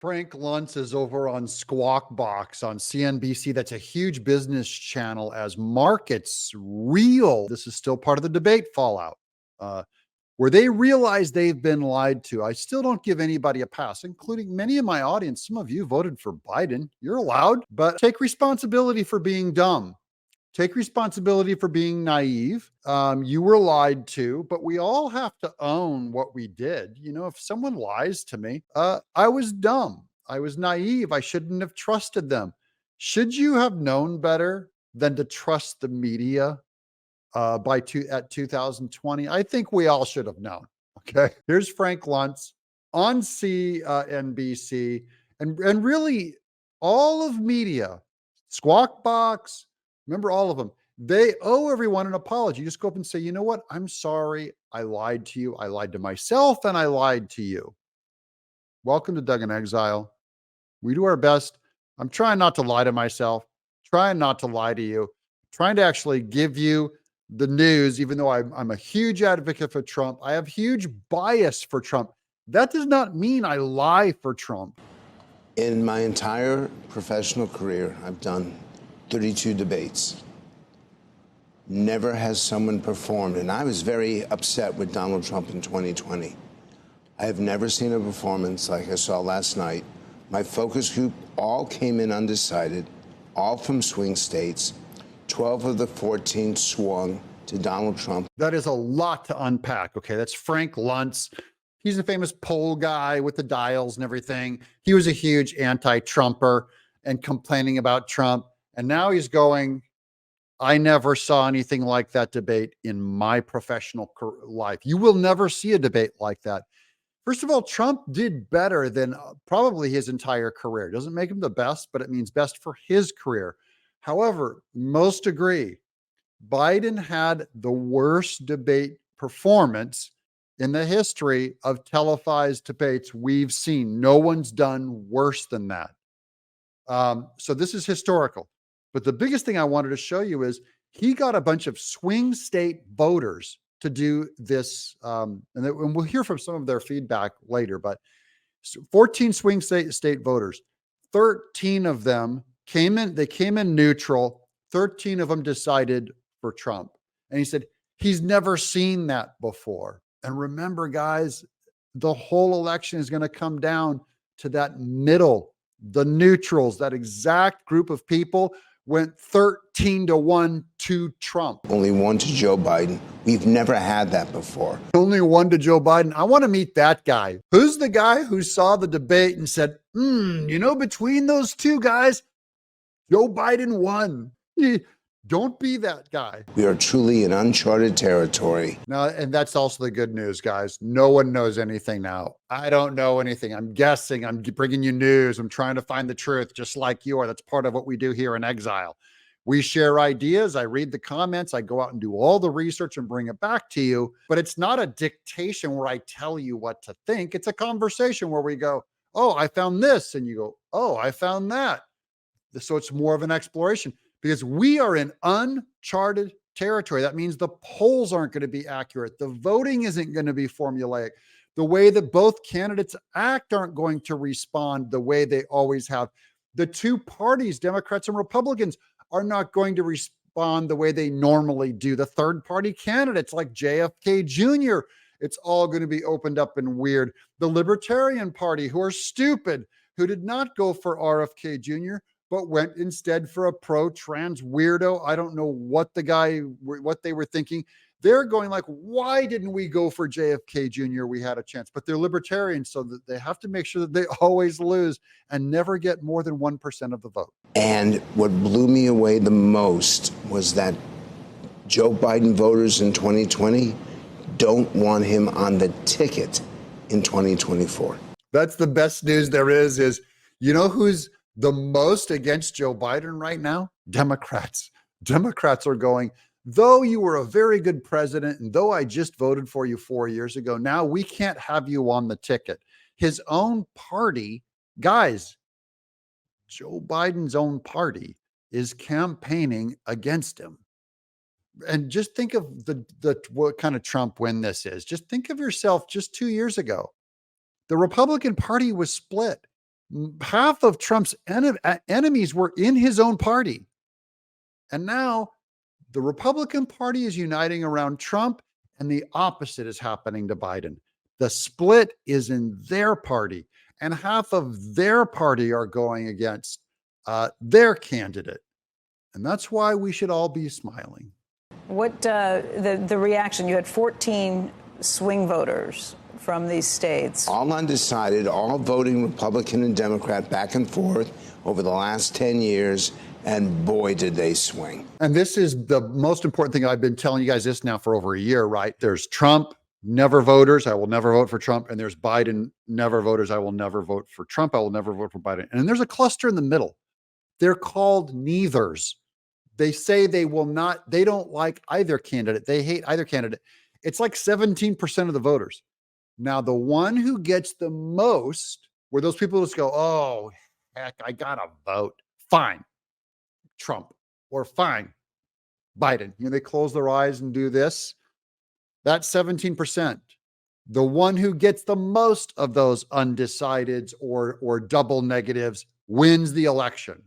Frank Luntz is over on Squawk Box on CNBC. That's a huge business channel as markets reel. This is still part of the debate fallout, uh, where they realize they've been lied to. I still don't give anybody a pass, including many of my audience. Some of you voted for Biden. You're allowed, but take responsibility for being dumb. Take responsibility for being naive. You were lied to, but we all have to own what we did. You know, if someone lies to me, I was dumb. I was naive. I shouldn't have trusted them. Should you have known better than to trust the media at 2020? I think we all should have known. Okay. Here's Frank Luntz on CNBC and really all of media, Squawk Box. Remember all of them. They owe everyone an apology. You just go up and say, you know what? I'm sorry. I lied to you. I lied to myself and I lied to you. Welcome to Doug in Exile. We do our best. I'm trying not to lie to myself, trying not to lie to you, trying to actually give you the news, even though I'm a huge advocate for Trump. I have huge bias for Trump. That does not mean I lie for Trump. In my entire professional career, I've done 32 debates. Never has someone performed, and I was very upset with Donald Trump in 2020. I have never seen a performance like I saw last night. My focus group all came in undecided, all from swing states. 12 of the 14 swung to Donald Trump. That is a lot to unpack. Okay, that's Frank Luntz. He's a famous poll guy with the dials and everything. He was a huge anti-Trumper and complaining about Trump. And now he's going, I never saw anything like that debate in my professional life. You will never see a debate like that. First of all, Trump did better than probably his entire career. It doesn't make him the best, but it means best for his career. However, most agree Biden had the worst debate performance in the history of televised debates we've seen. No one's done worse than that. So this is historical. But the biggest thing I wanted to show you is he got a bunch of swing state voters to do this. And we'll hear from some of their feedback later, but 14 swing state voters, 13 of them came in neutral. 13 of them decided for Trump. And he said, he's never seen that before. And remember, guys, the whole election is going to come down to that middle, the neutrals, that exact group of people went 13-1 to Trump. Only one to Joe Biden. We've never had that before. Only one to Joe Biden. I want to meet that guy. Who's the guy who saw the debate and said, between those two guys, Joe Biden won. Don't be that guy. We are truly in uncharted territory. Now, and that's also the good news, guys. No one knows anything now. I don't know anything. I'm guessing. I'm bringing you news. I'm trying to find the truth, just like you are. That's part of what we do here in Exile. We share ideas. I read the comments. I go out and do all the research and bring it back to you. But it's not a dictation where I tell you what to think. It's a conversation where we go, oh, I found this. And you go, oh, I found that. So it's more of an exploration. Because we are in uncharted territory. That means the polls aren't going to be accurate. The voting isn't going to be formulaic. The way that both candidates act aren't going to respond the way they always have. The two parties, Democrats and Republicans, are not going to respond the way they normally do. The third party candidates like JFK Jr., it's all going to be opened up and weird. The Libertarian Party, who are stupid, who did not go for RFK Jr., but went instead for a pro-trans weirdo. I don't know what they were thinking. They're going like, why didn't we go for JFK Jr.? We had a chance, but they're libertarians, so that they have to make sure that they always lose and never get more than 1% of the vote. And what blew me away the most was that Joe Biden voters in 2020 don't want him on the ticket in 2024. That's the best news there is, you know who's the most against Joe Biden right now? Democrats. Democrats are going, though you were a very good president, and though I just voted for you 4 years ago, now we can't have you on the ticket. His own party, guys, Joe Biden's own party is campaigning against him. And just think of what kind of Trump win this is. Just think of yourself just 2 years ago. The Republican Party was split. Half of Trump's enemies were in his own party. And now the Republican Party is uniting around Trump, and the opposite is happening to Biden. The split is in their party, and half of their party are going against their candidate. And that's why we should all be smiling. What the reaction? You had 14 swing voters from these states. All undecided, all voting Republican and Democrat back and forth over the last 10 years. And boy, did they swing. And this is the most important thing. I've been telling you guys this now for over a year, right? There's Trump, never voters. I will never vote for Trump. And there's Biden, never voters. I will never vote for Trump. I will never vote for Biden. And there's a cluster in the middle. They're called neithers. They say they will not, they don't like either candidate. They hate either candidate. It's like 17% of the voters. Now, the one who gets the most, where those people just go, oh, heck, I got to vote. Fine. Trump, or fine, Biden. They close their eyes and do this. That's 17%. The one who gets the most of those undecideds or double negatives wins the election.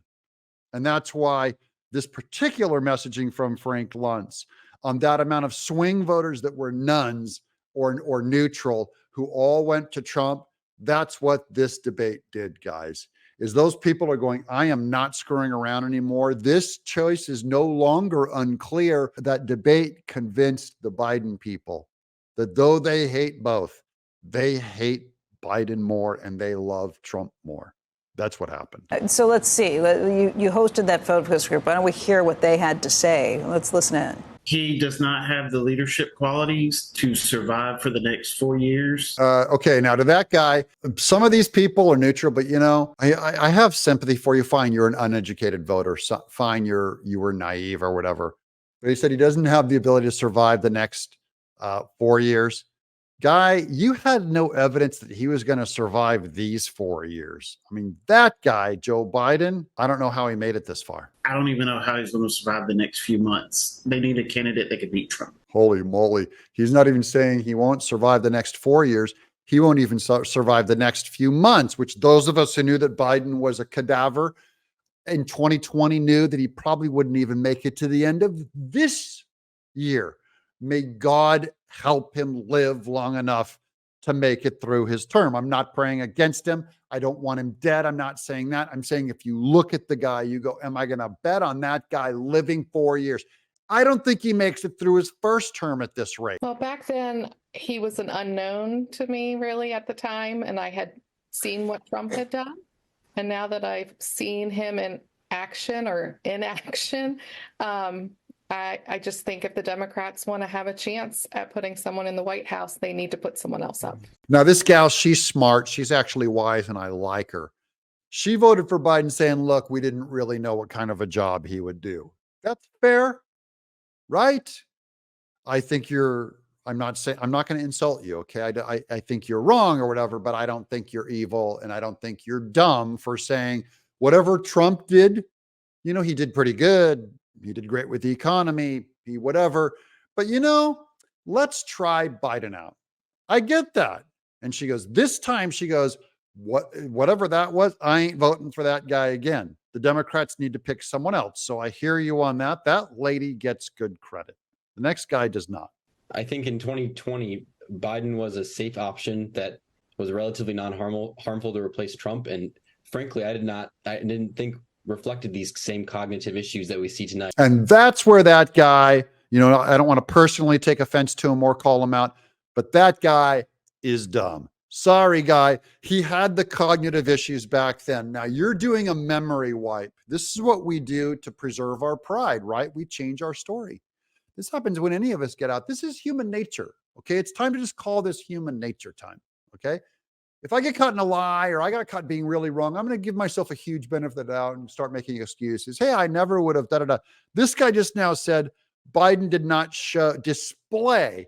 And that's why this particular messaging from Frank Luntz on that amount of swing voters that were nones or neutral who all went to Trump, that's what this debate did, guys. Is those people are going, I am not screwing around anymore. This choice is no longer unclear. That debate convinced the Biden people that though they hate both, they hate Biden more and they love Trump more. That's what happened. So let's see. You hosted that focus group. Why don't we hear what they had to say? Let's listen in. He does not have the leadership qualities to survive for the next 4 years. Okay, now to that guy, some of these people are neutral, but I have sympathy for you. Fine, you're an uneducated voter. Fine, you were naive or whatever. But he said he doesn't have the ability to survive the next 4 years. Guy, you had no evidence that he was going to survive these 4 years. I mean, that guy, Joe Biden, I don't know how he made it this far. I don't even know how he's going to survive the next few months. They need a candidate that could beat Trump. Holy moly. He's not even saying he won't survive the next 4 years. He won't even survive the next few months, which those of us who knew that Biden was a cadaver in 2020 knew that he probably wouldn't even make it to the end of this year. May God help him live long enough to make it through his term. I'm not praying against him. I don't want him dead. I'm not saying that. I'm saying if you look at the guy, you go, am I going to bet on that guy living 4 years? I don't think he makes it through his first term at this rate. Well, back then, he was an unknown to me, really, at the time, and I had seen what Trump had done. And now that I've seen him in action or inaction, I just think if the Democrats want to have a chance at putting someone in the White House, they need to put someone else up. Now, this gal, she's smart. She's actually wise, and I like her. She voted for Biden saying, look, we didn't really know what kind of a job he would do. That's fair, right? I think I'm not going to insult you, okay? I think you're wrong or whatever, but I don't think you're evil, and I don't think you're dumb for saying whatever Trump did, he did pretty good. He did great with the economy, whatever. But, let's try Biden out. I get that. And she goes, this time she goes, whatever that was, I ain't voting for that guy again. The Democrats need to pick someone else. So I hear you on that. That lady gets good credit. The next guy does not. I think in 2020, Biden was a safe option that was relatively non-harmful to replace Trump. And frankly, I didn't think reflected these same cognitive issues that we see tonight. And that's where that guy, I don't want to personally take offense to him or call him out, but that guy is dumb. Sorry, guy. He had the cognitive issues back then. Now you're doing a memory wipe. This is what we do to preserve our pride, right? We change our story. This happens when any of us get out. This is human nature. Okay. It's time to just call this human nature time. Okay. If I get caught in a lie or I got caught being really wrong, I'm going to give myself a huge benefit of the doubt and start making excuses. Hey, I never would have da-da-da. This guy just now said Biden did not display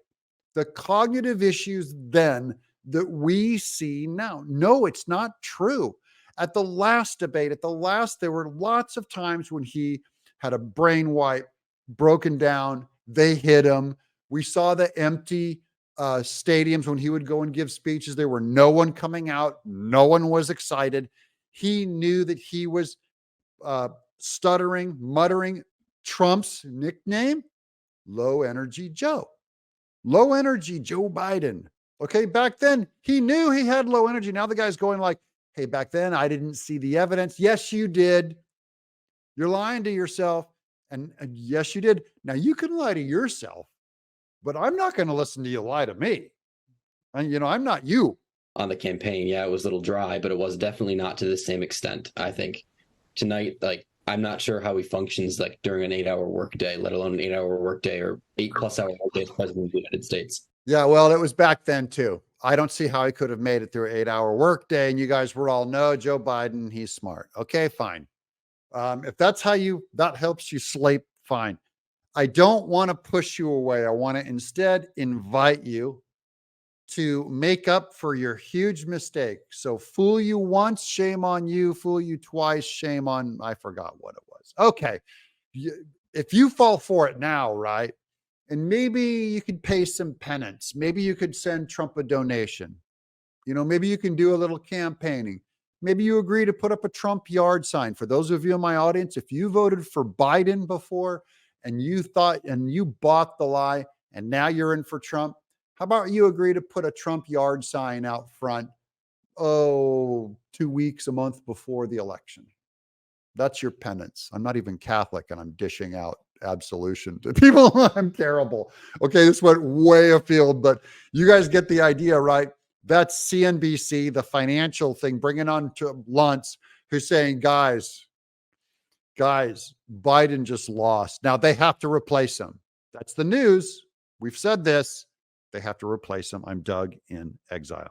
the cognitive issues then that we see now. No, it's not true. At the last debate, there were lots of times when he had a brain wipe, broken down. They hit him. We saw the empty stadiums when he would go and give speeches. There were no one coming out. No one was excited. He knew that he was stuttering, muttering. Trump's nickname, Low Energy Joe. Low energy Joe Biden. Okay, back then he knew he had low energy. Now the guy's going like, hey, back then I didn't see the evidence. Yes, you did. You're lying to yourself. And yes, you did. Now you can lie to yourself, but I'm not going to listen to you lie to me. And I'm not you. On the campaign, yeah, it was a little dry, but it was definitely not to the same extent. I think tonight, like, I'm not sure how he functions like during an 8-hour workday, let alone an 8-hour workday or 8+ hour workday as president of the United States. Yeah, well, it was back then too. I don't see how he could have made it through an 8-hour workday. And you guys were all, no, Joe Biden, he's smart. Okay, fine. If that's how that helps you sleep, fine. I don't want to push you away. I want to instead invite you to make up for your huge mistake. So fool you once, shame on you. Fool you twice, shame on, I forgot what it was. Okay. If you fall for it now, right? And maybe you could pay some penance. Maybe you could send Trump a donation. Maybe you can do a little campaigning. Maybe you agree to put up a Trump yard sign. For those of you in my audience, if you voted for Biden before and you thought and you bought the lie and now you're in for Trump, how about you agree to put a Trump yard sign out front, 2 weeks, a month before the election? That's your penance. I'm not even Catholic and I'm dishing out absolution to people. I'm terrible. Okay, this went way afield, but you guys get the idea, right? That's CNBC, the financial thing, bringing on to Luntz, who's saying, guys, Biden just lost. Now they have to replace him. That's the news. We've said this. They have to replace him. I'm Doug in Exile.